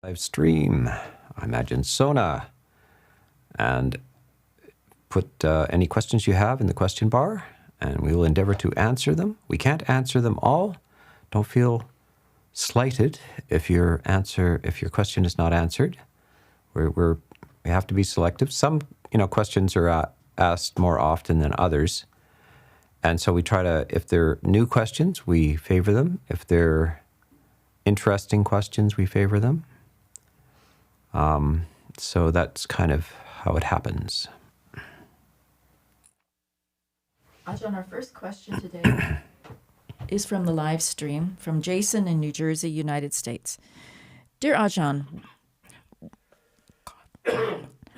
Live stream. I'm Ajahn Sona, and put any questions you have in the question bar, and we will endeavor to answer them. We can't answer them all. Don't feel slighted if your question is not answered. We have to be selective. Some questions are asked more often than others, and so we try to. If they're new questions, we favor them. If they're interesting questions, we favor them. So that's kind of how it happens. Ajahn, our first question today is from the live stream from Jason in New Jersey, United States. Dear Ajahn,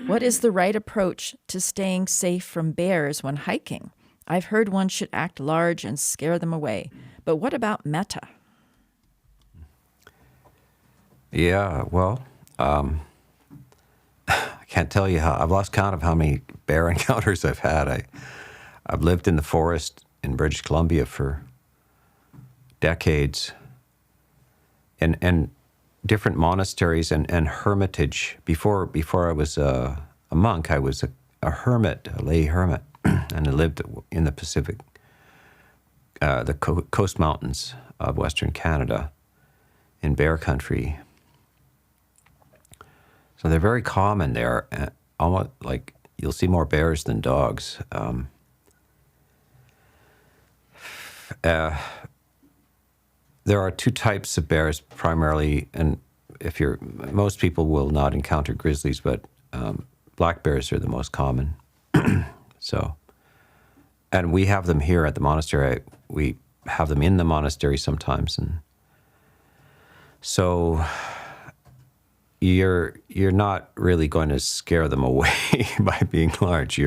what is the right approach to staying safe from bears when hiking? I've heard one should act large and scare them away, but what about metta? Yeah, well, I can't tell you I've lost count of how many bear encounters I've had. I've lived in the forest in British Columbia for decades, and different monasteries and hermitage. Before I was a monk, I was a hermit, a lay hermit, and I lived in the Pacific, the coast mountains of Western Canada, in bear country. So they're very common there, almost like you'll see more bears than dogs. There are two types of bears primarily, and most people will not encounter grizzlies, but black bears are the most common. So, and we have them here at the monastery. We have them in the monastery sometimes, and so you're not really going to scare them away by being large.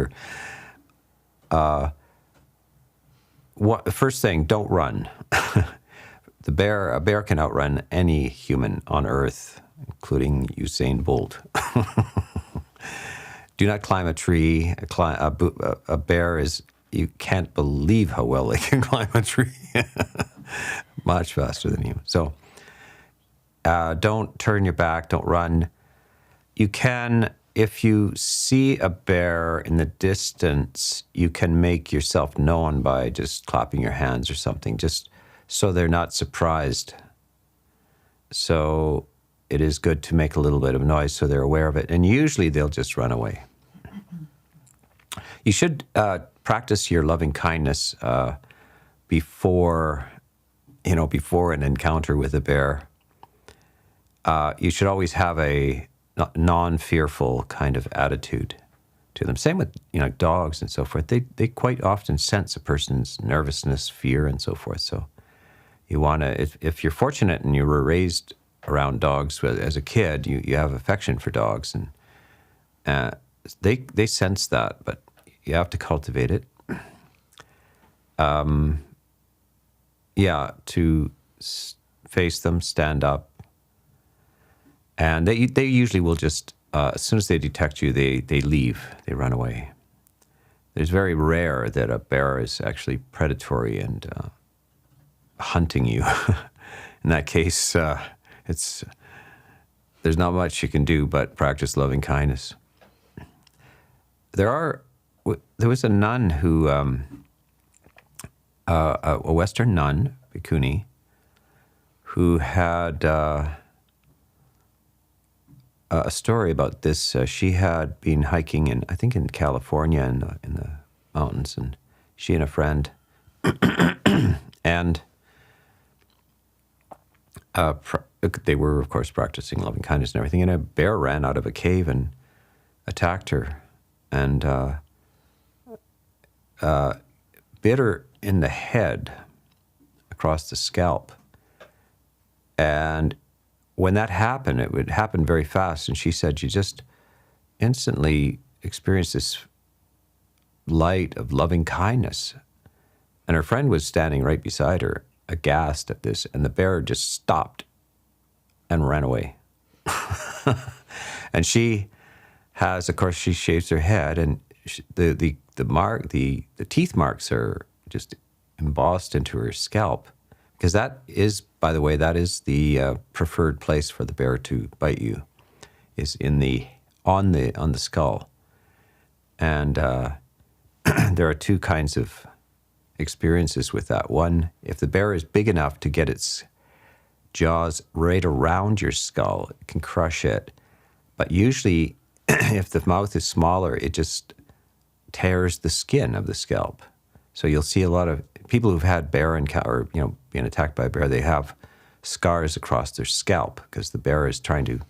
First thing, don't run. A bear can outrun any human on Earth, including Usain Bolt. Do not climb a tree. A bear you can't believe how well they can climb a tree. Much faster than you. So don't turn your back, don't run. You can, if you see a bear in the distance, you can make yourself known by just clapping your hands or something, just so they're not surprised. So it is good to make a little bit of noise so they're aware of it, and usually they'll just run away. You should practice your loving kindness before an encounter with a bear. You should always have a non-fearful kind of attitude to them. Same with dogs and so forth. They quite often sense a person's nervousness, fear, and so forth. So you want to, if you're fortunate and you were raised around dogs as a kid, you have affection for dogs, and they sense that, but you have to cultivate it. To face them, stand up. And they usually will just, as soon as they detect you, they leave, they run away. It's very rare that a bear is actually predatory and hunting you. In that case, there's not much you can do but practice loving kindness. There was a nun who, a Western nun, bhikkhuni, who had a story about this. She had been hiking in California in the mountains, and she and a friend, and they were, of course, practicing loving kindness and everything, and a bear ran out of a cave and attacked her, and bit her in the head across the scalp. And when that happened, it would happen very fast. And she said she just instantly experienced this light of loving kindness. And her friend was standing right beside her, aghast at this. And the bear just stopped and ran away. And she has, of course, she shaves her head, and the teeth marks are just embossed into her scalp. because that is, by the way, that is the preferred place for the bear to bite you, is on the skull. And there are two kinds of experiences with that. One, if the bear is big enough to get its jaws right around your skull, it can crush it. But usually, if the mouth is smaller, it just tears the skin of the scalp. So you'll see a lot of people who've had bear or being attacked by a bear. They have scars across their scalp because the bear is trying to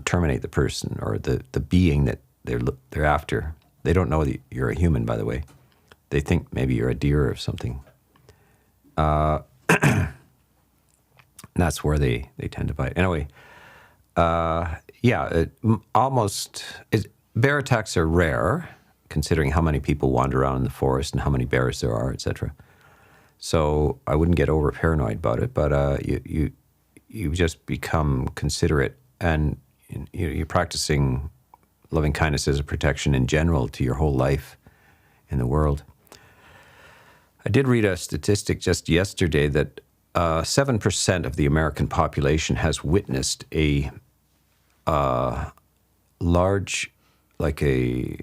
terminate the person or the being that they're after. They don't know that you're a human, by the way. They think maybe you're a deer or something. And that's where they tend to bite. Anyway, bear attacks are rare, considering how many people wander around in the forest and how many bears there are, etc. So I wouldn't get over paranoid about it, but you just become considerate, and you're practicing loving kindness as a protection in general to your whole life in the world. I did read a statistic just yesterday that 7% of the American population has witnessed a large, like a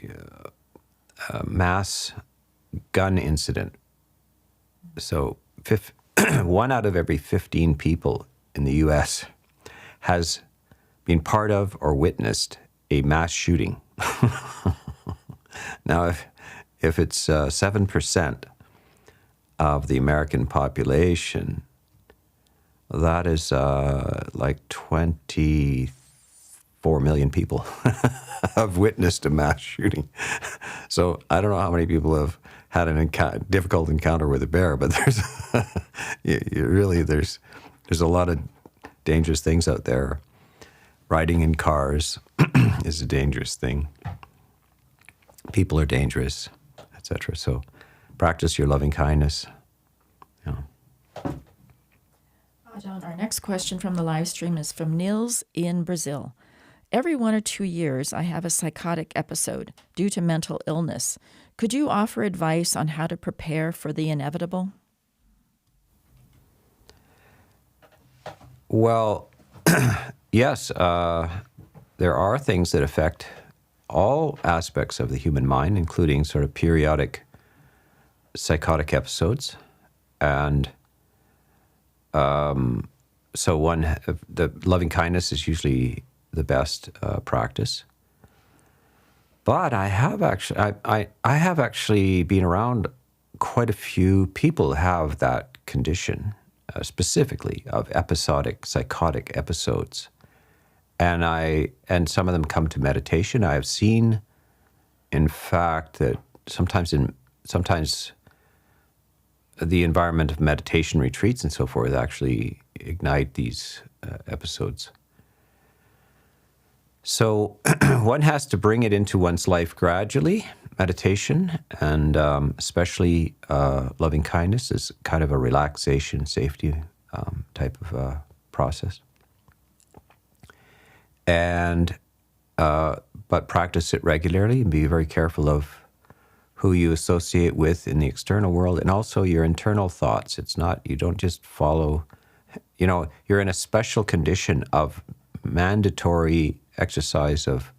mass gun incident. So 1 out of every 15 people in the U.S. has been part of or witnessed a mass shooting. Now, if it's 7% of the American population, that is like 24 million people have witnessed a mass shooting. So I don't know how many people have had a difficult encounter with a bear, but there's there's a lot of dangerous things out there. Riding in cars is a dangerous thing. People are dangerous, etc. So practice your loving kindness. Ajahn, our next question from the live stream is from Nils in Brazil. Every 1 or 2 years, I have a psychotic episode due to mental illness. Could you offer advice on how to prepare for the inevitable? Well, yes, there are things that affect all aspects of the human mind, including sort of periodic psychotic episodes. And so the loving kindness is usually the best practice. But I have actually been around quite a few people who have that condition, specifically of episodic psychotic episodes. And some of them come to meditation. I have seen, in fact, that sometimes the environment of meditation retreats and so forth actually ignite these episodes. So one has to bring it into one's life gradually. Meditation and especially loving kindness is kind of a relaxation, safety type of process. But practice it regularly and be very careful of who you associate with in the external world and also your internal thoughts. You don't just follow, you're in a special condition of mandatory exercise of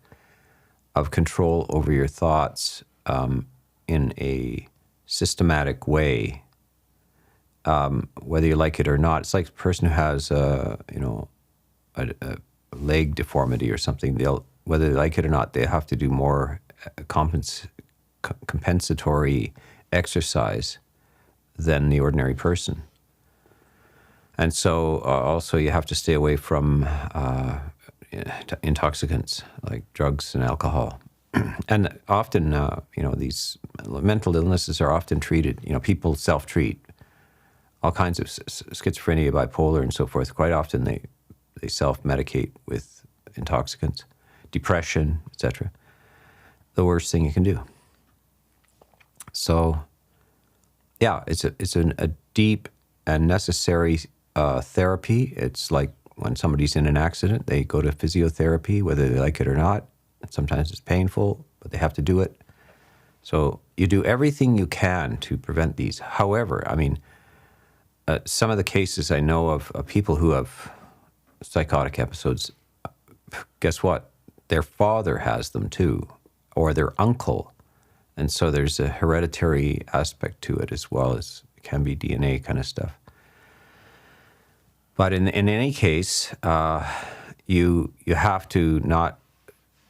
control over your thoughts in a systematic way, whether you like it or not. It's like a person who has, a leg deformity or something. Whether they like it or not, they have to do more compensatory exercise than the ordinary person. And so also you have to stay away from intoxicants like drugs and alcohol. And often, these mental illnesses are often treated, people self-treat. All kinds of schizophrenia, bipolar, and so forth. Quite often they self-medicate with intoxicants, depression, etc. The worst thing you can do. So, yeah, it's a deep and necessary therapy. It's like when somebody's in an accident, they go to physiotherapy, whether they like it or not. Sometimes it's painful, but they have to do it. So you do everything you can to prevent these. However, some of the cases I know of people who have psychotic episodes, guess what? Their father has them too, or their uncle. And so there's a hereditary aspect to it as well as it can be DNA kind of stuff. But in any case, you have to not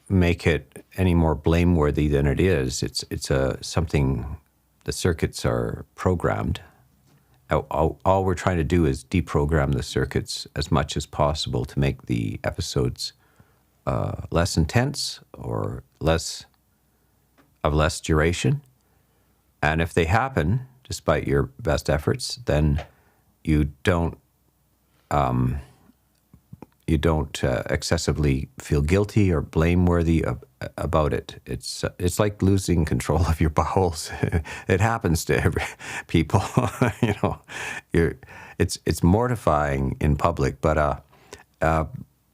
make it any more blameworthy than it is. It's something, the circuits are programmed. All we're trying to do is deprogram the circuits as much as possible to make the episodes less intense or less duration. And if they happen, despite your best efforts, then you don't excessively feel guilty or blameworthy about it. It's like losing control of your bowels. It happens to every people. It's mortifying in public, but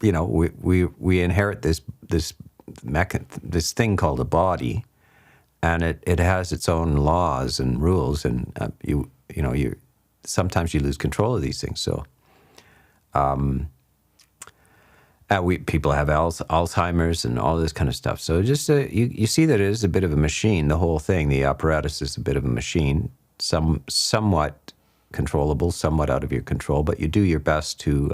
we inherit this thing called a body, and it has its own laws and rules, and you sometimes you lose control of these things. So. People have Alzheimer's and all this kind of stuff. So just you see that it is a bit of a machine. The whole thing, the apparatus is a bit of a machine, somewhat controllable, somewhat out of your control. But you do your best to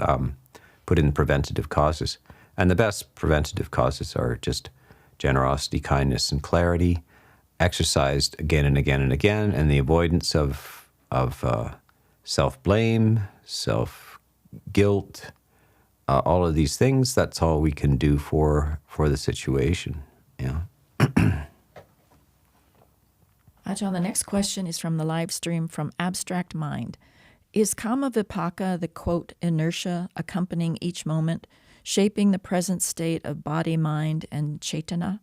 put in preventative causes, and the best preventative causes are just generosity, kindness, and clarity, exercised again and again and again, and the avoidance of self-blame, self-guilt. All of these things, that's all we can do for the situation. Yeah. Ajahn, the next question is from the live stream from Abstract Mind. Is kama vipaka the, quote, inertia accompanying each moment, shaping the present state of body, mind, and cetana?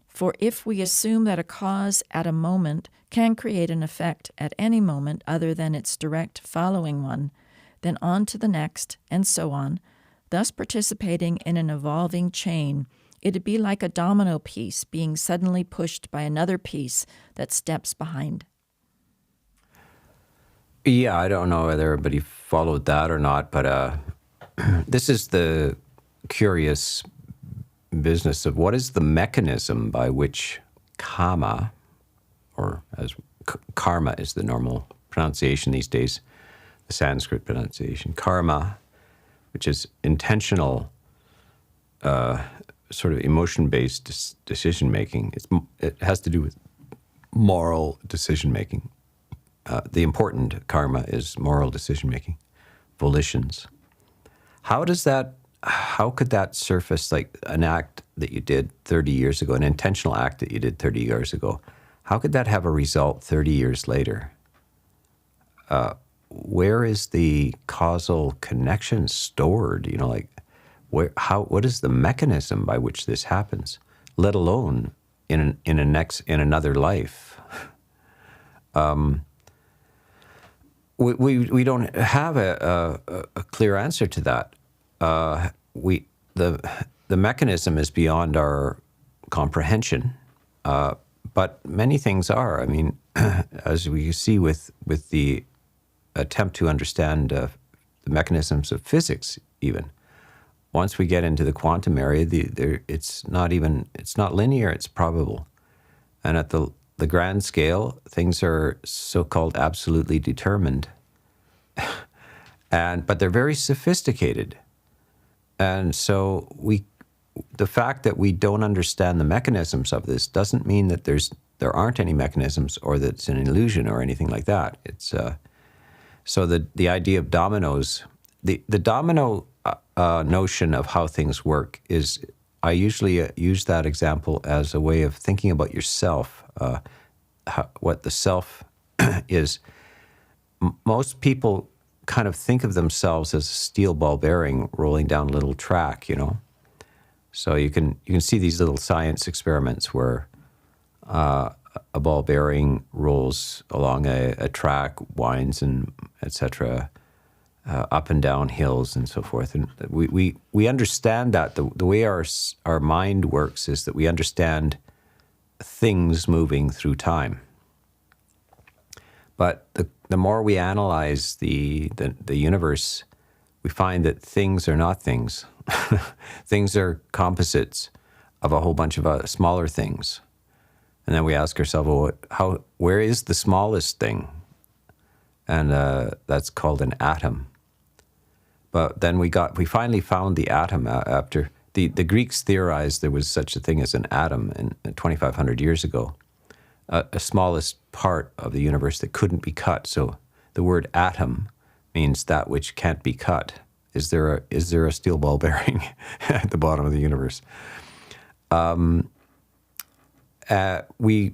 For if we assume that a cause at a moment can create an effect at any moment other than its direct following one, then on to the next, and so on, thus participating in an evolving chain, it'd be like a domino piece being suddenly pushed by another piece that steps behind. Yeah, I don't know whether everybody followed that or not, but this is the curious business of what is the mechanism by which kama, or as karma is the normal pronunciation these days, the Sanskrit pronunciation, karma, which is intentional, sort of emotion-based decision-making. It has to do with moral decision-making. The important karma is moral decision-making, volitions. How could that surface, like an act that you did 30 years ago, an intentional act that you did 30 years ago, how could that have a result 30 years later? Where is the causal connection stored? What is the mechanism by which this happens? Let alone in another life. We don't have a clear answer to that. The mechanism is beyond our comprehension, but many things are. I mean, as we see with the attempt to understand the mechanisms of physics, even once we get into the quantum area, it's not linear; it's probable, and at the grand scale, things are so-called absolutely determined, but they're very sophisticated, and so the fact that we don't understand the mechanisms of this doesn't mean that there aren't any mechanisms or that it's an illusion or anything like that. It's so the idea of dominoes, the domino notion of how things work is, I usually use that example as a way of thinking about yourself, what the self is. Most people kind of think of themselves as a steel ball bearing rolling down a little track, So you can see these little science experiments where a ball bearing rolls along a track, winds and etc., up and down hills and so forth. And we understand that the way our mind works is that we understand things moving through time. But the more we analyze the universe, we find that things are not things. Things are composites of a whole bunch of smaller things. And then we ask ourselves, well, where is the smallest thing? And that's called an atom. But then we finally found the atom after the Greeks theorized there was such a thing as an atom in 2,500 years ago, a smallest part of the universe that couldn't be cut. So the word atom means that which can't be cut. Is there a steel ball bearing at the bottom of the universe? We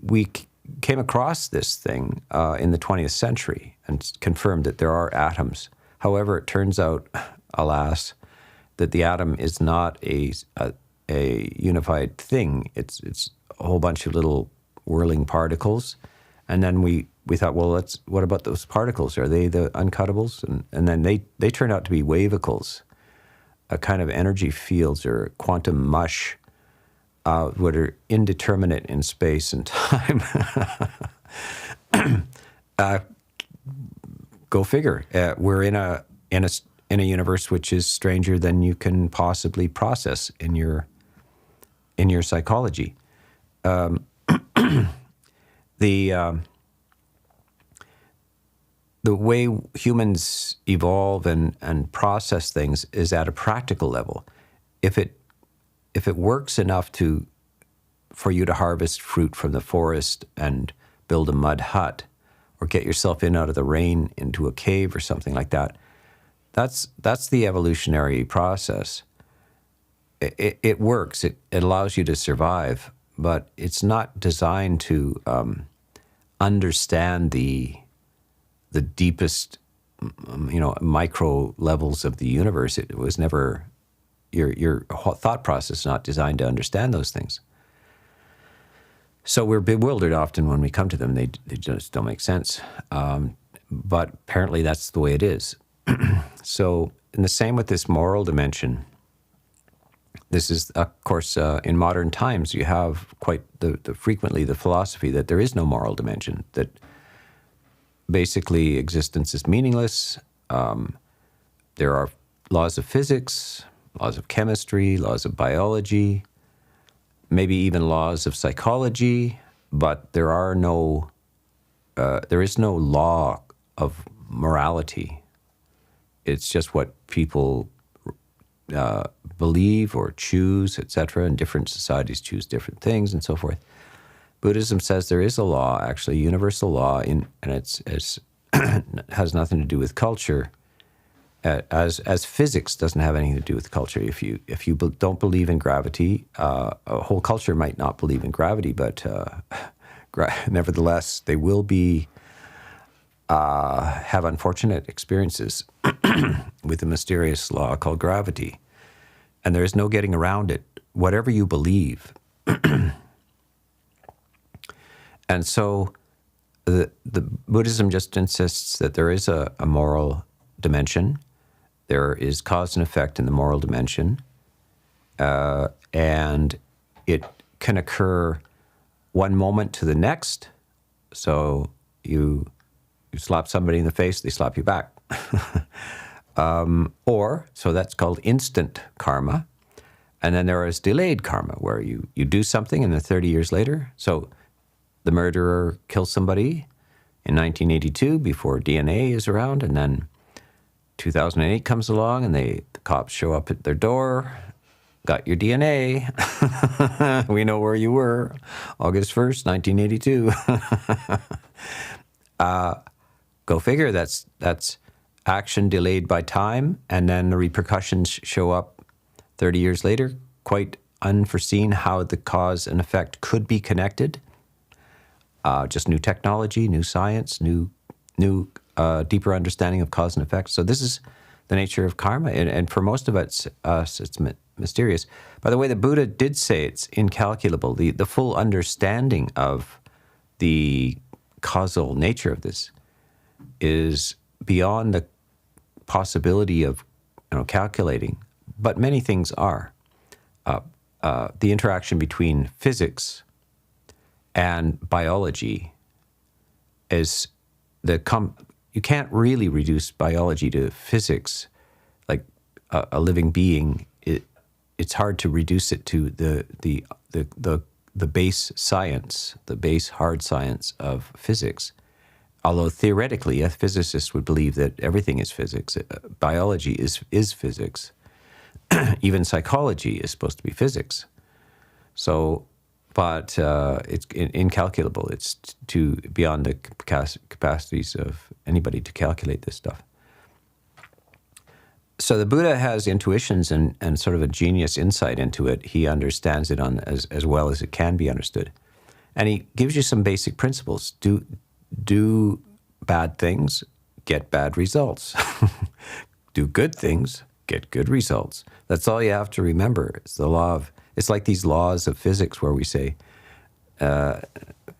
came across this thing in the 20th century and confirmed that there are atoms. However, it turns out, alas, that the atom is not a unified thing. It's a whole bunch of little whirling particles. And then we thought, well, what about those particles? Are they the uncuttables? And then they turned out to be wavicles, a kind of energy fields or quantum mush, what are indeterminate in space and time. Go figure. We're in a universe which is stranger than you can possibly process in your psychology. The way humans evolve and process things is at a practical level. If it works enough for you to harvest fruit from the forest and build a mud hut, or get yourself in out of the rain into a cave or something like that, that's the evolutionary process. It works. It allows you to survive, but it's not designed to understand the deepest, micro levels of the universe. It was never, your thought process is not designed to understand those things. So we're bewildered often when we come to them. They just don't make sense. But apparently that's the way it is. So, and the same with this moral dimension. This is, of course, in modern times, you have quite frequently the philosophy that there is no moral dimension, that basically existence is meaningless. There are laws of physics, laws of chemistry, laws of biology, maybe even laws of psychology, but there is no law of morality. It's just what people believe or choose, etc., and different societies choose different things and so forth. Buddhism says there is a law, actually, universal law, and it's has nothing to do with culture, as physics doesn't have anything to do with culture. If you don't believe in gravity, a whole culture might not believe in gravity, but nevertheless, they will have unfortunate experiences with a mysterious law called gravity. And there is no getting around it, whatever you believe. And so the Buddhism just insists that there is a moral dimension. There is cause and effect in the moral dimension. And it can occur one moment to the next. So you slap somebody in the face, they slap you back. So that's called instant karma. And then there is delayed karma, where you do something and then 30 years later. So the murderer kills somebody in 1982 before DNA is around, and then 2008 comes along and the cops show up at their door, got your DNA. We know where you were, August 1st, 1982. Go figure, that's action delayed by time, and then the repercussions show up 30 years later, quite unforeseen how the cause and effect could be connected. Just new technology, new science, new deeper understanding of cause and effect. So this is the nature of karma, and for most of us, it's mysterious. By the way, the Buddha did say it's incalculable. The full understanding of the causal nature of this is beyond the possibility of calculating, but many things are. The interaction between physics and biology is you can't really reduce biology to physics, like a living being. It's hard to reduce it to the base science, the base hard science of physics. Although theoretically, a physicist would believe that everything is physics. Biology is physics. Even psychology is supposed to be physics. So, but it's incalculable. It's beyond the capacities of anybody to calculate this stuff. So the Buddha has intuitions and sort of a genius insight into it. He understands it as well as it can be understood. And he gives you some basic principles. Do bad things, get bad results. Do good things, get good results. That's all you have to remember. It's like these laws of physics where we say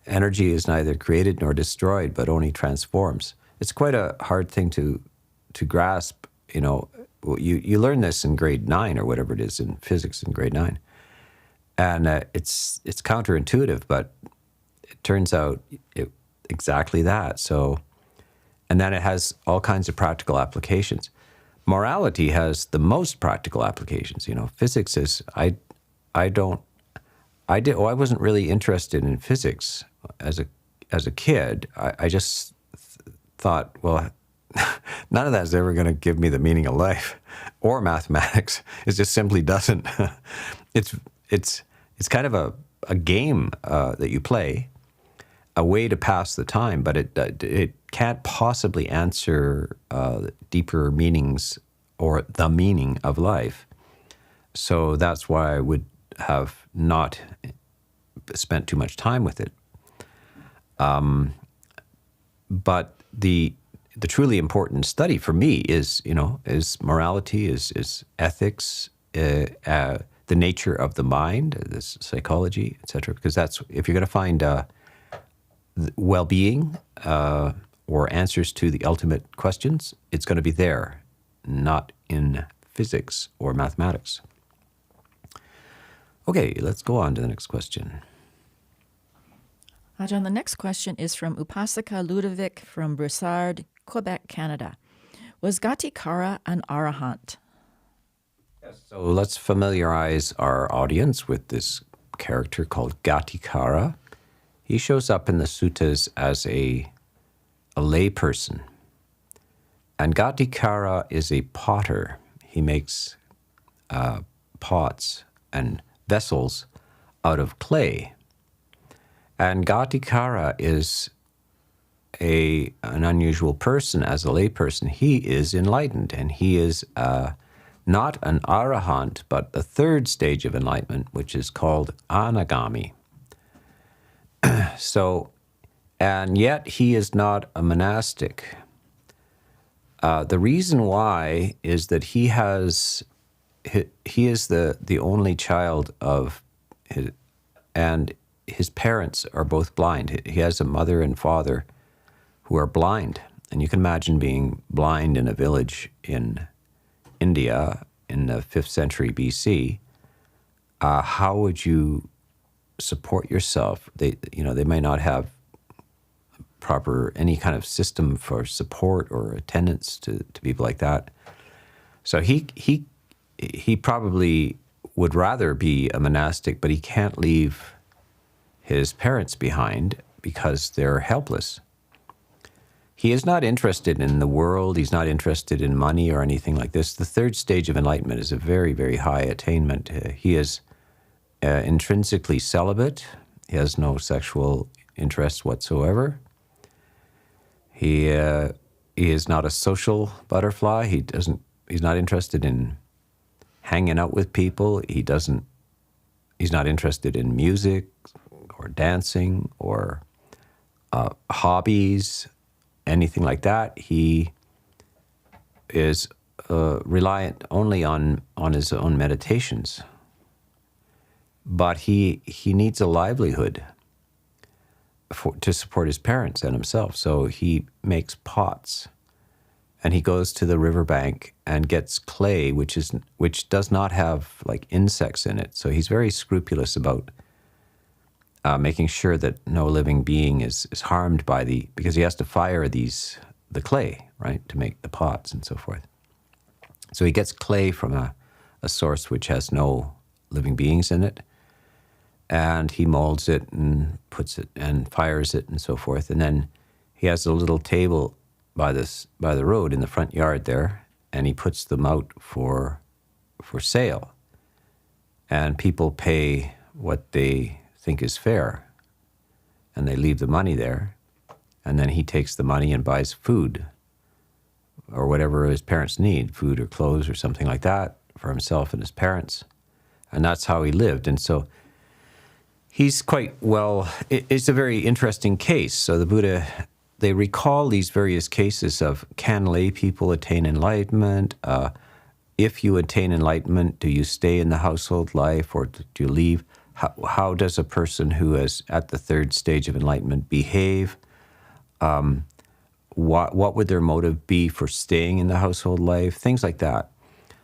energy is neither created nor destroyed, but only transforms. It's quite a hard thing to grasp. You learn this in grade 9 or whatever it is in physics in grade 9. And it's counterintuitive, but it turns out exactly that. So, and then it has all kinds of practical applications. Morality has the most practical applications. Physics is, I wasn't really interested in physics as a kid. I just thought, well, none of that is ever going to give me the meaning of life or mathematics. It just simply doesn't. It's kind of a game that you play, a way to pass the time, but it can't possibly answer deeper meanings or the meaning of life. So that's why I would have not spent too much time with it. But the truly important study for me is morality, is ethics, the nature of the mind, this psychology, etc. Because that's, if you're going to find well-being or answers to the ultimate questions, it's going to be there, not in physics or mathematics. Okay, let's go on to the next question. Ajahn, the next question is from Upasaka Ludovic from Broussard, Quebec, Canada. Was Ghatikara an arahant? Yes. So let's familiarize our audience with this character called Ghatikara. He shows up in the suttas as a lay person. And Ghatikara is a potter. He makes pots and vessels out of clay. And Ghatikara is an unusual person as a layperson. He is enlightened, and he is not an arahant, but the third stage of enlightenment, which is called anagami. So, and yet he is not a monastic. The reason why is that he is the only child of his, and his parents are both blind. He has a mother and father who are blind. And you can imagine being blind in a village in India in the 5th century BC. How would you support yourself? They may not have proper any kind of system for support or attendance to people like that. So he probably would rather be a monastic, but he can't leave his parents behind because they're helpless. He is not interested in the world. He's not interested in money or anything like this. The third stage of enlightenment is a very, very high attainment. He is intrinsically celibate. He has no sexual interest whatsoever. He is not a social butterfly. He's not interested in hanging out with people. He's not interested in music or dancing or hobbies, anything like that. He is reliant only on his own meditations. But he needs a livelihood to support his parents and himself. So he makes pots, and he goes to the riverbank and gets clay, which does not have like insects in it. So he's very scrupulous about making sure that no living being is harmed by because he has to fire the clay, right, to make the pots and so forth. So he gets clay from a source which has no living beings in it, and he molds it and puts it and fires it and so forth. And then he has a little table by the road in the front yard there, and he puts them out for sale. And people pay what they think is fair, and they leave the money there. And then he takes the money and buys food or whatever his parents need, food or clothes or something like that for himself and his parents. And that's how he lived. And so he's quite well, it's a very interesting case. So the Buddha, they recall these various cases of, can lay people attain enlightenment? If you attain enlightenment, do you stay in the household life or do you leave? How does a person who is at the third stage of enlightenment behave? What would their motive be for staying in the household life? Things like that.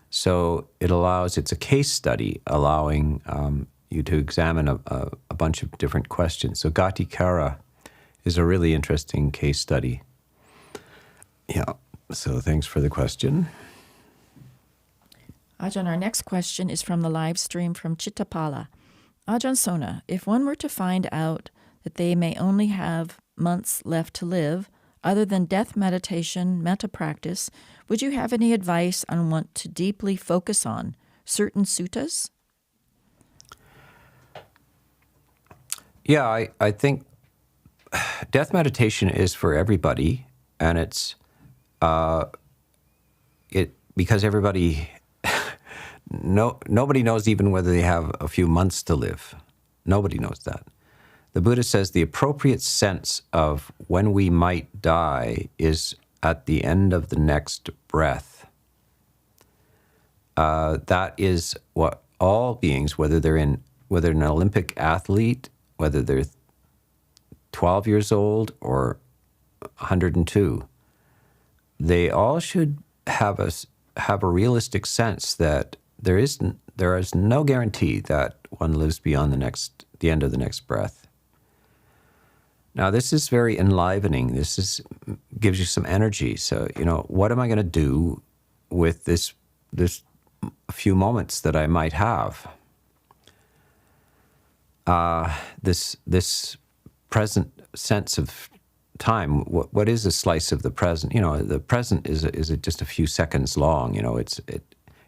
So it's a case study allowing you to examine a bunch of different questions. So Ghatikara is a really interesting case study. Yeah, so thanks for the question. Ajahn, our next question is from the live stream from Chittapala. Ajahn Sona, if one were to find out that they may only have months left to live, other than death meditation, metta practice, would you have any advice on what to deeply focus on? Certain suttas? Yeah, I think death meditation is for everybody, and it's because everybody nobody knows even whether they have a few months to live. Nobody knows that. The Buddha says the appropriate sense of when we might die is at the end of the next breath. That is what all beings, whether they're an Olympic athlete, whether they're 12 years old or 102, they all should have a realistic sense that there is no guarantee that one lives beyond the end of the next breath. Now, this is very enlivening. Gives you some energy. So, what am I going to do with this few moments that I might have? This present sense of time. What is a slice of the present? The present is just a few seconds long.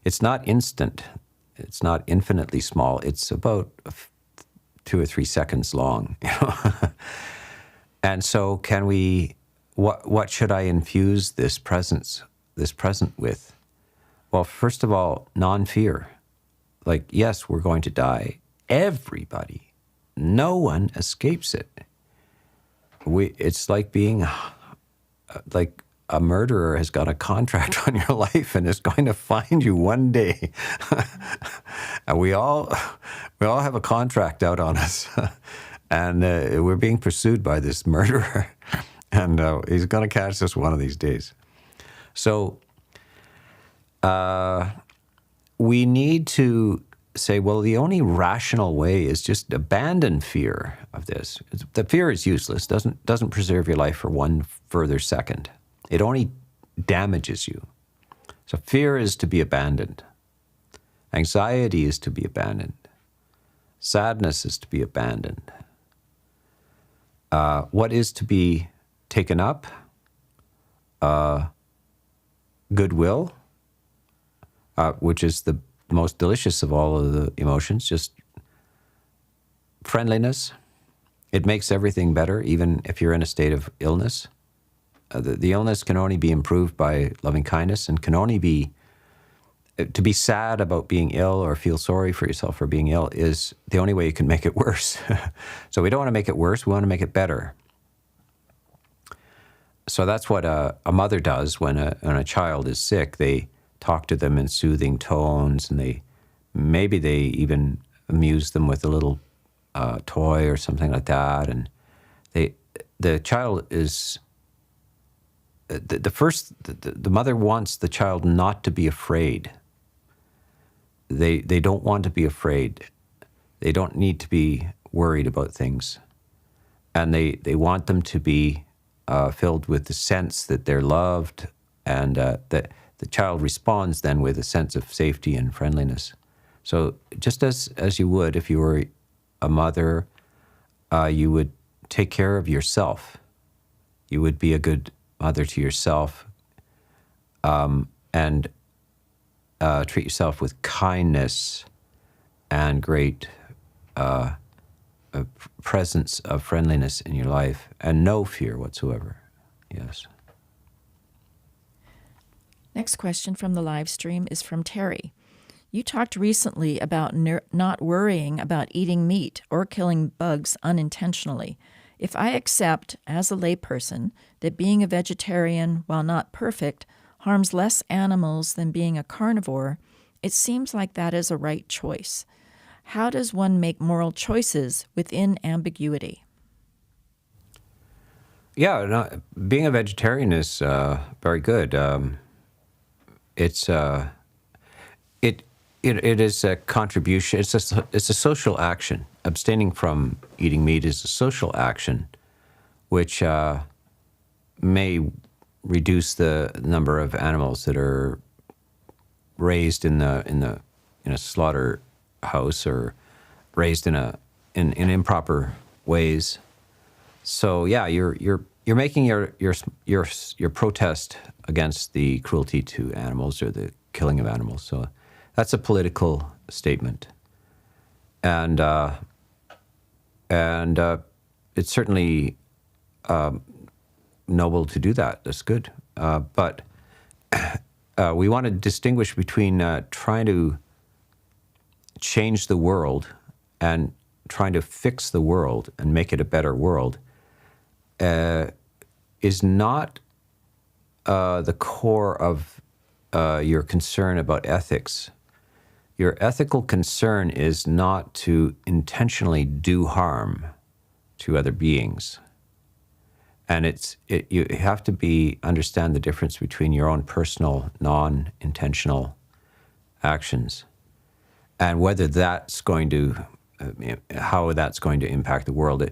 It's not instant. It's not infinitely small. It's about 2 or 3 seconds long. And so what should I infuse this present with? Well, first of all, non-fear. Like, yes, we're going to die. Everybody. No one escapes it. It's like being like a murderer has got a contract on your life and is going to find you one day. And we all have a contract out on us. And we're being pursued by this murderer, and he's going to catch us one of these days. So we need to say, well, the only rational way is just abandon fear of this. The fear is useless, doesn't preserve your life for one further second. It only damages you. So fear is to be abandoned. Anxiety is to be abandoned. Sadness is to be abandoned. What is to be taken up? Goodwill, which is the most delicious of all of the emotions, just friendliness. It makes everything better, even if you're in a state of illness. The illness can only be improved by loving kindness, and can only be, to be sad about being ill or feel sorry for yourself for being ill is the only way you can make it worse. So we don't want to make it worse, we want to make it better. So that's what a mother does when a child is sick. They talk to them in soothing tones, and maybe they even amuse them with a little toy or something like that. And the child is the mother wants the child not to be afraid. They don't want to be afraid. They don't need to be worried about things. And they want them to be filled with the sense that they're loved, and that the child responds then with a sense of safety and friendliness. So just as you would if you were a mother, you would take care of yourself. You would be a good mother to yourself, and treat yourself with kindness and great presence of friendliness in your life, and no fear whatsoever. Yes. Next question from the live stream is from Terry. You talked recently about not worrying about eating meat or killing bugs unintentionally. If I accept, as a layperson, that being a vegetarian, while not perfect, harms less animals than being a carnivore, it seems like that is a right choice. How does one make moral choices within ambiguity? Yeah, no, being a vegetarian is very good. It is a contribution. It's a social action. Abstaining from eating meat is a social action, which may reduce the number of animals that are raised in a slaughterhouse or raised in improper ways. So yeah, you're making your protest against the cruelty to animals or the killing of animals. So that's a political statement, and it's certainly noble to do that. That's good, but we want to distinguish between trying to change the world and trying to fix the world and make it a better world. Is not the core of your concern about ethics. Your ethical concern is not to intentionally do harm to other beings. And you have to understand the difference between your own personal, non-intentional actions and whether that's going to, how that's going to impact the world.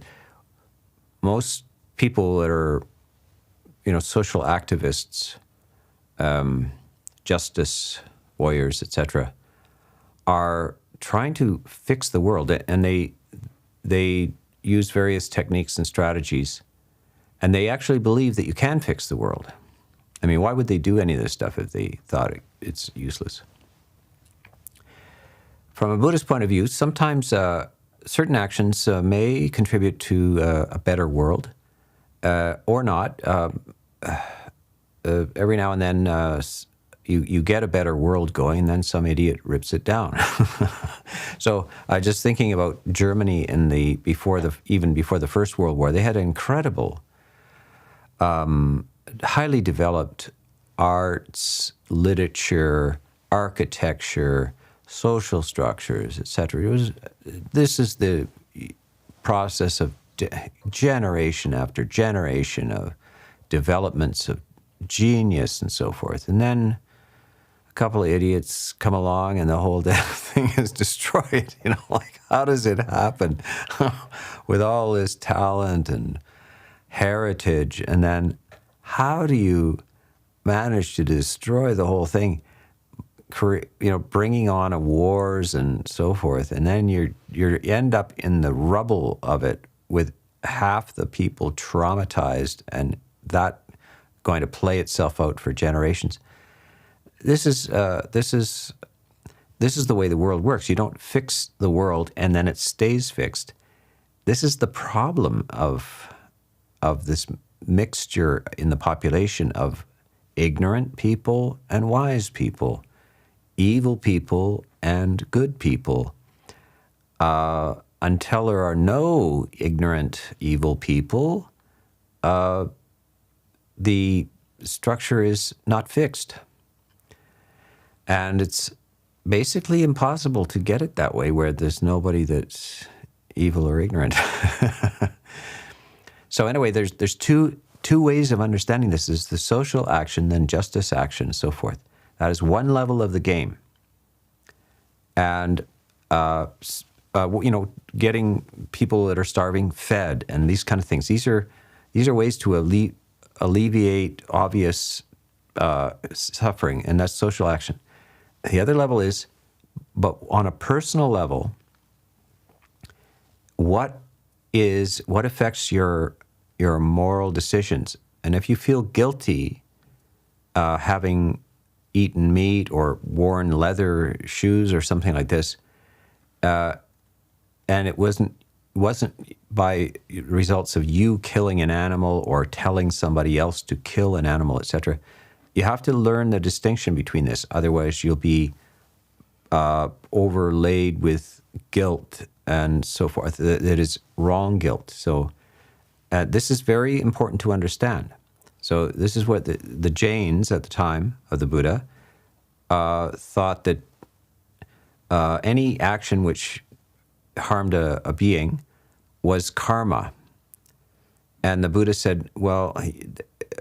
Most people that are, social activists, justice warriors, etc., are trying to fix the world, and they use various techniques and strategies, and they actually believe that you can fix the world. I mean, why would they do any of this stuff if they thought it's useless? From a Buddhist point of view, sometimes certain actions may contribute to a better world, or not. Every now and then, you get a better world going, and then some idiot rips it down. So just thinking about Germany even before the First World War, they had incredible, highly developed arts, literature, architecture, social structures, etc. This is the process of generation after generation of developments of genius and so forth. And then a couple of idiots come along and the whole damn thing is destroyed. Like, how does it happen with all this talent and heritage? And then how do you manage to destroy the whole thing? Bringing on wars and so forth, and then you end up in the rubble of it with half the people traumatized, and that going to play itself out for generations. This is the way the world works. You don't fix the world and then it stays fixed. This is the problem of this mixture in the population of ignorant people and wise people, evil people and good people. Until there are no ignorant, evil people, the structure is not fixed. And it's basically impossible to get it that way, where there's nobody that's evil or ignorant. So anyway, there's two ways of understanding this. There's the social action, then justice action, and so forth. That is one level of the game. And getting people that are starving fed and these kind of things. These are ways to alleviate obvious suffering, and that's social action. The other level is, but on a personal level, what affects your moral decisions? And if you feel guilty having eaten meat or worn leather shoes or something like this, and it wasn't by results of you killing an animal or telling somebody else to kill an animal, etc., you have to learn the distinction between this. Otherwise, you'll be overlaid with guilt and so forth. That is wrong guilt. So this is very important to understand. So this is what the Jains at the time of the Buddha thought, that any action which harmed a being was karma. And the Buddha said, well,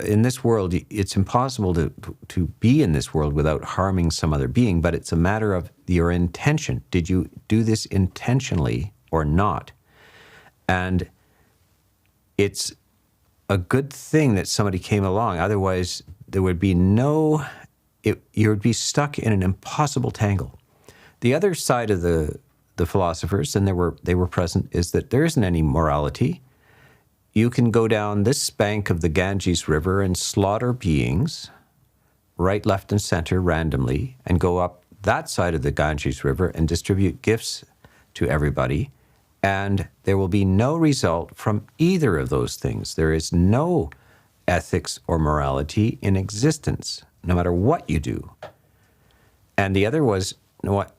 in this world, it's impossible to be in this world without harming some other being, but it's a matter of your intention. Did you do this intentionally or not? And it's a good thing that somebody came along. Otherwise, there would be you would be stuck in an impossible tangle. The other side of the philosophers, and they were present, is that there isn't any morality. You can go down this bank of the Ganges River and slaughter beings, right, left, and center randomly, and go up that side of the Ganges River and distribute gifts to everybody, and there will be no result from either of those things. There is no ethics or morality in existence, no matter what you do. And the other was,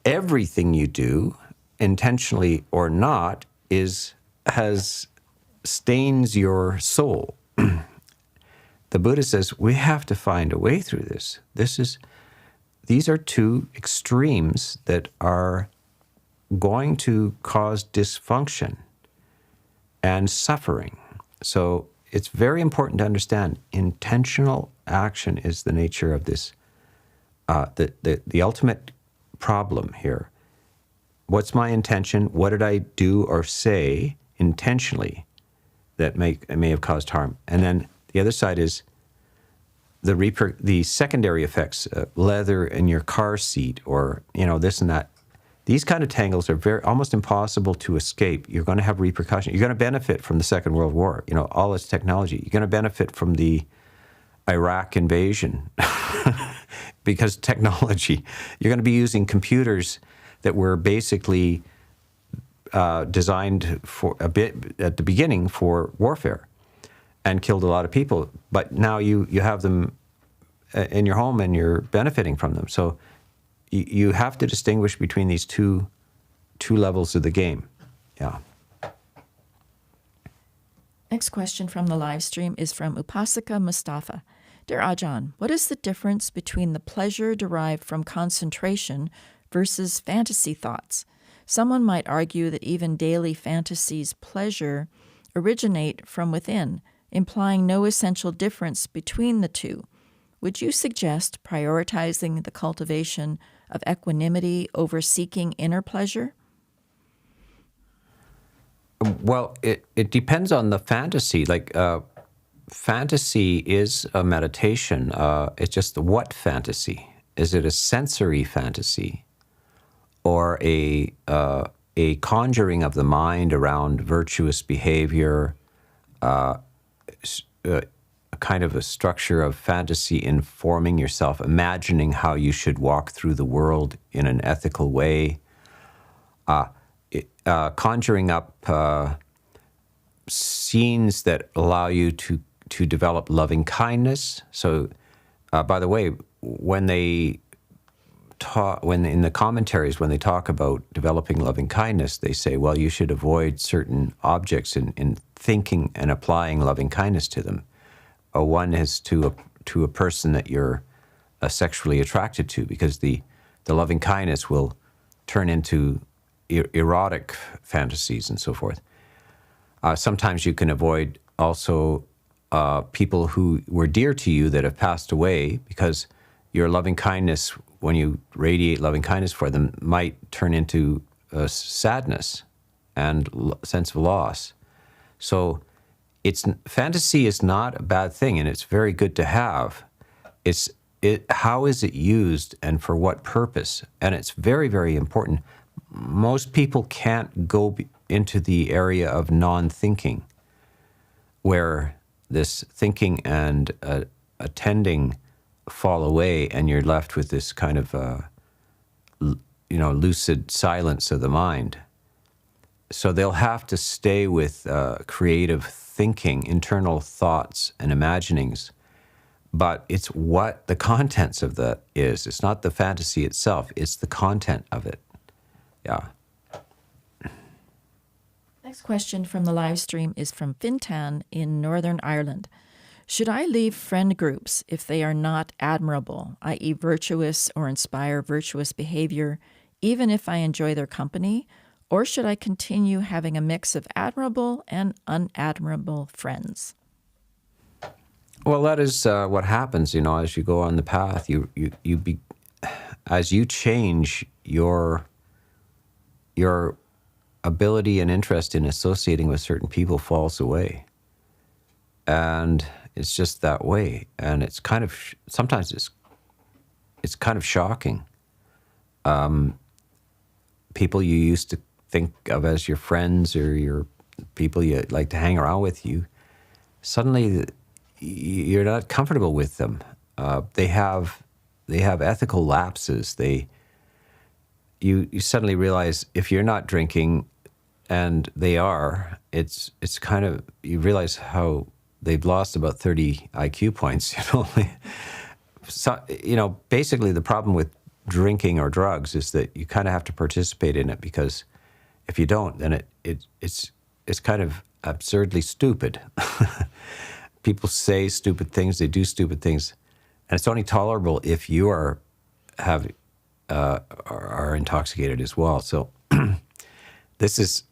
everything you do, intentionally or not, stains your soul. The Buddha says we have to find a way through this. These are two extremes that are going to cause dysfunction and suffering. So it's very important to understand intentional action is the nature of this, the ultimate problem here. What's my intention? What did I do or say intentionally that may have caused harm? And then the other side is the secondary effects, leather in your car seat, or this and that. These kind of tangles are almost impossible to escape. You're going to have repercussions. You're going to benefit from the Second World War, all its technology. You're going to benefit from the Iraq invasion because technology. You're going to be using computers that were basically designed for a bit at the beginning for warfare, and killed a lot of people. But now you have them in your home and you're benefiting from them. So you have to distinguish between these two levels of the game. Yeah. Next question from the live stream is from Upasika Mustafa. Dear Ajahn, what is the difference between the pleasure derived from concentration versus fantasy thoughts? Someone might argue that even daily fantasies' pleasure originate from within, implying no essential difference between the two. Would you suggest prioritizing the cultivation of equanimity over seeking inner pleasure? Well, it depends on the fantasy. Fantasy is a meditation. It's just what fantasy? Is it a sensory fantasy, or a conjuring of the mind around virtuous behavior, a kind of a structure of fantasy informing yourself, imagining how you should walk through the world in an ethical way, conjuring up scenes that allow you to develop loving kindness. So, by the way, when in the commentaries, when they talk about developing loving kindness, they say, well, you should avoid certain objects in thinking and applying loving kindness to them. One is to a person that you're sexually attracted to, because the loving kindness will turn into erotic fantasies and so forth. Sometimes you can avoid also people who were dear to you that have passed away, because your loving kindness, when you radiate loving kindness for them, might turn into sadness and sense of loss. So fantasy is not a bad thing, and it's very good to have. How is it used and for what purpose? And it's very, very important. Most people can't go into the area of non-thinking, where this thinking and attending fall away, and you're left with this kind of lucid silence of the mind. So they'll have to stay with creative thinking, internal thoughts and imaginings. But it's what the contents of that is. It's not the fantasy itself. It's the content of it. Yeah. Next question from the live stream is from Fintan in Northern Ireland. Should I leave friend groups if they are not admirable, i.e. virtuous or inspire virtuous behavior, even if I enjoy their company? Or should I continue having a mix of admirable and unadmirable friends? Well, that is what happens, as you go on the path. As you change, your ability and interest in associating with certain people falls away, and it's just that way. And it's kind of sometimes it's kind of shocking. People you used to think of as your friends or your people you like to hang around with, suddenly you're not comfortable with them. They have ethical lapses. You suddenly realize if you're not drinking and they are, it's kind of, you realize how they've lost about 30 IQ points. So, basically the problem with drinking or drugs is that you kind of have to participate in it, because if you don't, then it's kind of absurdly stupid. People say stupid things, they do stupid things, and it's only tolerable if you are intoxicated as well. So this is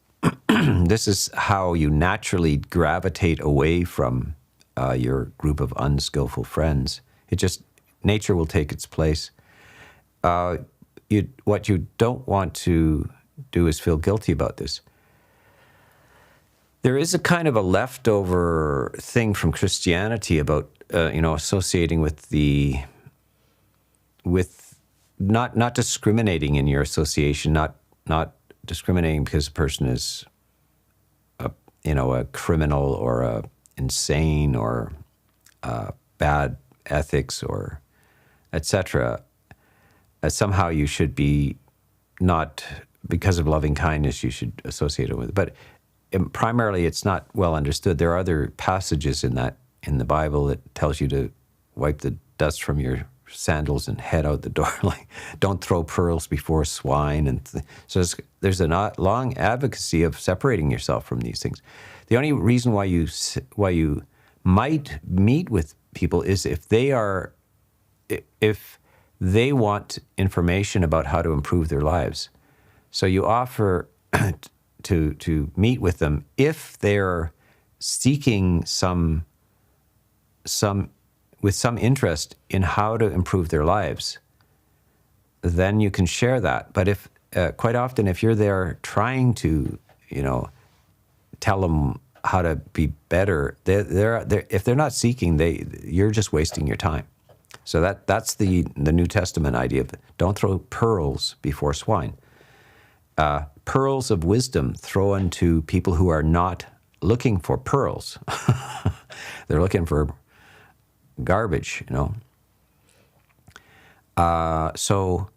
this is how you naturally gravitate away from your group of unskillful friends. Nature will take its place. What you don't want to do is feel guilty about this. There is a kind of a leftover thing from Christianity about associating with not discriminating in your association, not discriminating because a person is a criminal or a insane or bad ethics or etc. Somehow you should be not, because of loving kindness, you should associate it with it. But primarily, it's not well understood. There are other passages in the Bible that tells you to wipe the dust from your sandals and head out the door. Like, don't throw pearls before swine. And so there's a long advocacy of separating yourself from these things. The only reason why you might meet with people is if they want information about how to improve their lives. So you offer to meet with them if they're seeking with some interest in how to improve their lives. Then you can share that. But if quite often, if you're there trying to, tell them how to be better, if they're not seeking, you're just wasting your time. So that's the New Testament idea of don't throw pearls before swine. Pearls of wisdom thrown to people who are not looking for pearls. They're looking for garbage, So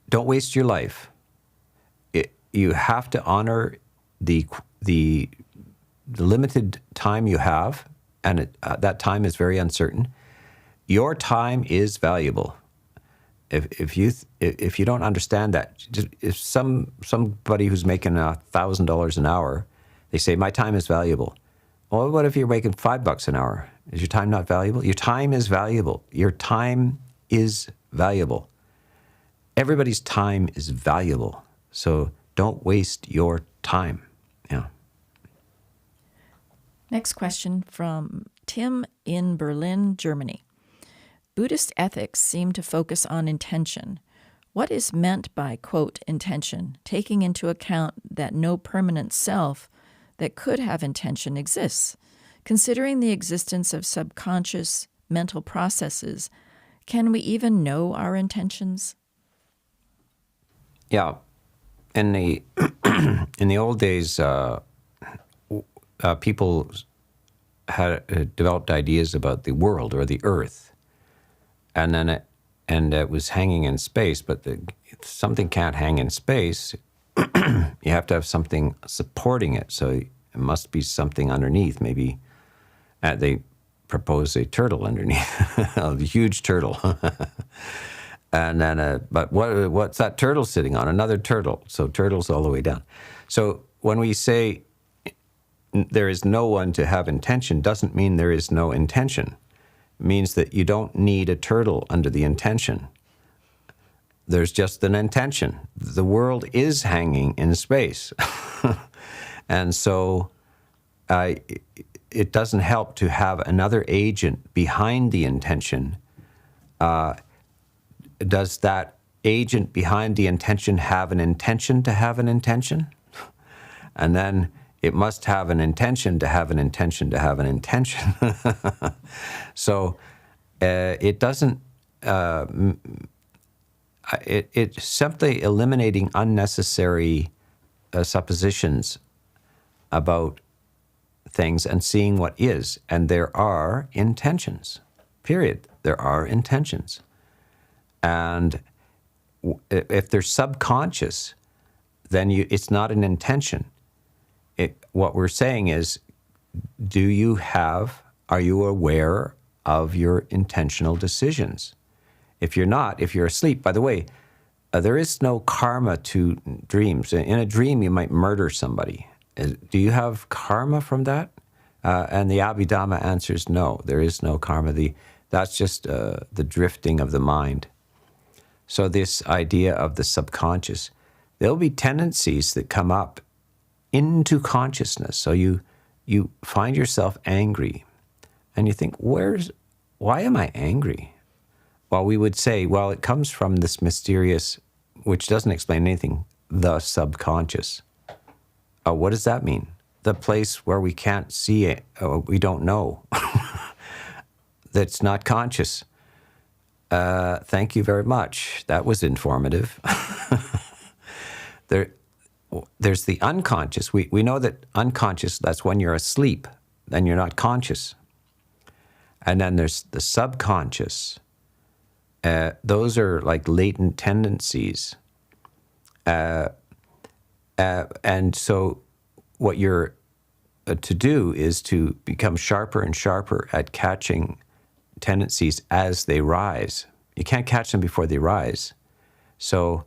don't waste your life. You have to honor the limited time you have, and that time is very uncertain. Your time is valuable. If you don't understand that, if somebody who's making $1,000 an hour, they say my time is valuable. Well, what if you're making $5 an hour? Is your time not valuable? Your time is valuable. Your time is valuable. Everybody's time is valuable. So don't waste your time. Yeah. Next question from Tim in Berlin, Germany. Buddhist ethics seem to focus on intention. What is meant by, quote, intention, taking into account that no permanent self that could have intention exists? Considering the existence of subconscious mental processes, can we even know our intentions? Yeah. In the in the old days, people had developed ideas about the world or the earth, and then it was hanging in space. But if something can't hang in space, you have to have something supporting it. So it must be something underneath. Maybe they propose a turtle underneath, a huge turtle. And then, but what's that turtle sitting on? Another turtle. So turtles all the way down. So when we say there is no one to have intention, doesn't mean there is no intention. It means that you don't need a turtle under the intention. There's just an intention. The world is hanging in space. And so it doesn't help to have another agent behind the intention. Does that agent behind the intention have an intention to have an intention? And then it must have an intention to have an intention to have an intention. So it doesn't, it's simply eliminating unnecessary suppositions about things and seeing what is. And there are intentions, period. There are intentions. And if they're subconscious, then it's not an intention. What we're saying is, are you aware of your intentional decisions? If you're not, if you're asleep, by the way, there is no karma to dreams. In a dream, you might murder somebody. Do you have karma from that? And the Abhidhamma answers no, there is no karma. That's just the drifting of the mind. So this idea of the subconscious, there'll be tendencies that come up into consciousness. So you find yourself angry, and you think, why am I angry? Well, we would say, well, it comes from this mysterious, which doesn't explain anything, the subconscious. What does that mean? The place where we can't see it, we don't know, that's not conscious. Thank you very much. That was informative. There's the unconscious. We know that unconscious, that's when you're asleep, then you're not conscious. And then there's the subconscious. Those are like latent tendencies. And so what you're to do is to become sharper and sharper at catching tendencies as they rise. You can't catch them before they rise. So,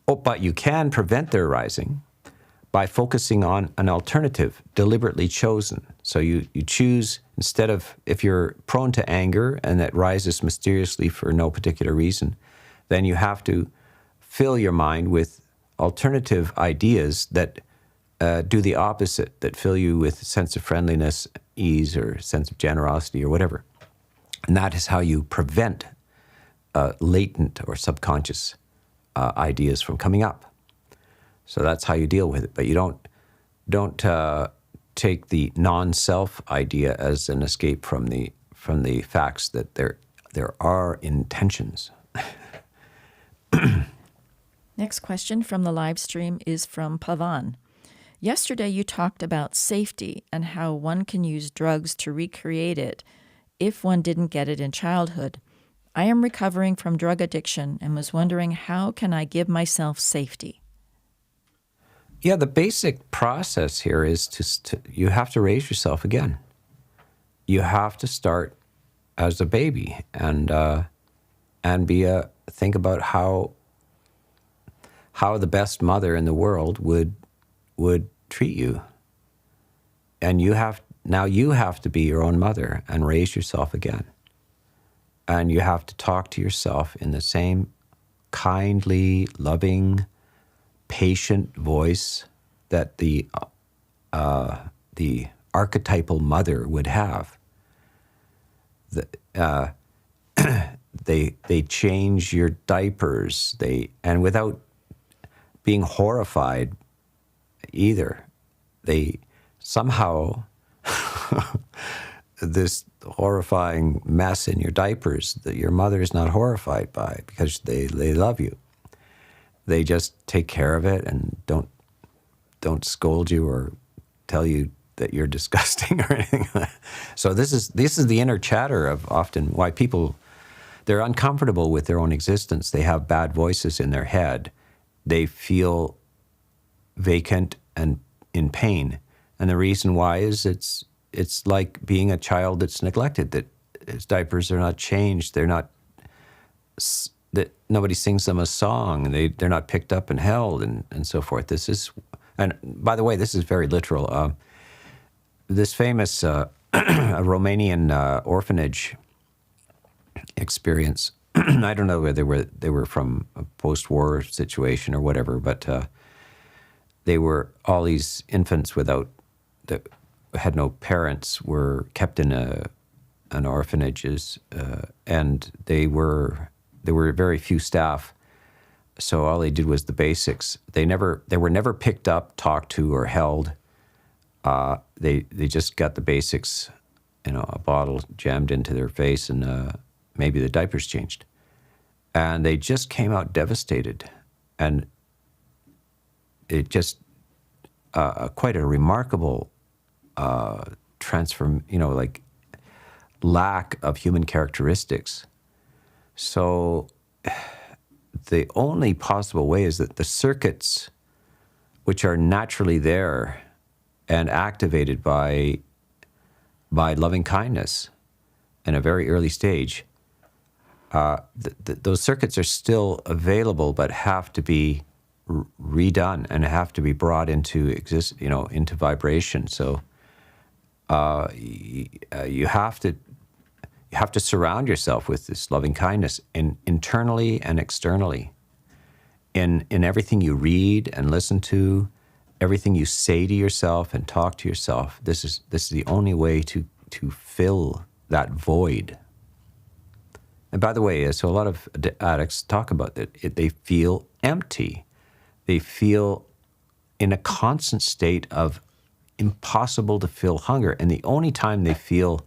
but you can prevent their rising by focusing on an alternative deliberately chosen. So you choose, instead of, if you're prone to anger and that rises mysteriously for no particular reason, then you have to fill your mind with alternative ideas that do the opposite, that fill you with a sense of friendliness, ease, or sense of generosity, or whatever. And that is how you prevent latent or subconscious ideas from coming up. So that's how you deal with it. But you don't take the non-self idea as an escape from the facts that there are intentions. Next question from the live stream is from Pavan. Yesterday you talked about safety and how one can use drugs to recreate it if one didn't get it in childhood. I am recovering from drug addiction and was wondering, how can I give myself safety? Yeah, the basic process here is you have to raise yourself again. You have to start as a baby and think about how the best mother in the world would treat you. And you have to be your own mother and raise yourself again. And you have to talk to yourself in the same kindly, loving, patient voice that the archetypal mother would have. they change your diapers, and without being horrified either. They somehow this horrifying mess in your diapers that your mother is not horrified by because they love you. They just take care of it and don't scold you or tell you that you're disgusting or anything like that. So this is the inner chatter of often why people, they're uncomfortable with their own existence. They have bad voices in their head. They feel vacant and in pain. And the reason why is it's like being a child that's neglected, that his diapers are not changed, that nobody sings them a song, they're not picked up and held and so forth. This is, and by the way, this is very literal. This famous Romanian orphanage experience, I don't know whether they were from a post-war situation or whatever, but they were, all these infants that had no parents were kept in an orphanages, and there were very few staff, so all they did was the basics. They were never picked up, talked to, or held. They just got the basics, a bottle jammed into their face, and maybe the diapers changed, and they just came out devastated, and it just quite a remarkable transform, like lack of human characteristics. So the only possible way is that the circuits which are naturally there and activated by loving kindness in a very early stage, those circuits are still available but have to be redone and have to be brought into into vibration. So you have to surround yourself with this loving kindness internally and externally. In everything you read and listen to, everything you say to yourself and talk to yourself, this is the only way to fill that void. And by the way, so a lot of addicts talk about that. They feel empty. They feel in a constant state of impossible to feel hunger. And the only time they feel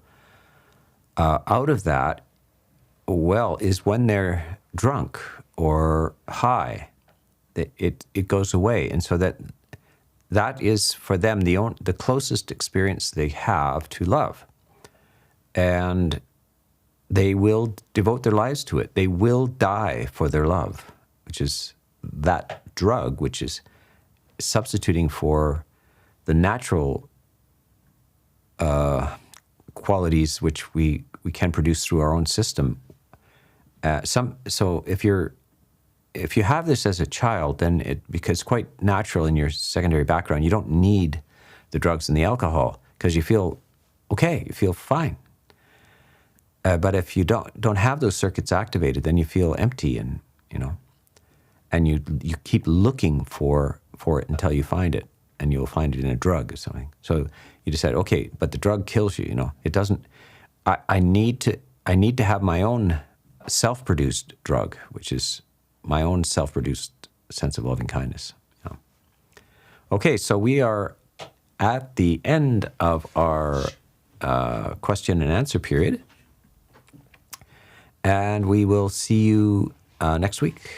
out of that, well, is when they're drunk or high. It goes away. And so that is for them the closest experience they have to love. And they will devote their lives to it. They will die for their love, which is that drug, which is substituting for the natural qualities which we can produce through our own system. So if you have this as a child, then because it's quite natural in your secondary background, you don't need the drugs and the alcohol because you feel okay, you feel fine. But if you don't have those circuits activated, then you feel empty, and you keep looking for it until you find it, and you'll find it in a drug or something. So you decide, okay, but the drug kills you. It doesn't. I need to have my own self-produced drug, which is my own self-produced sense of loving kindness. Okay, so we are at the end of our question and answer period. And we will see you next week.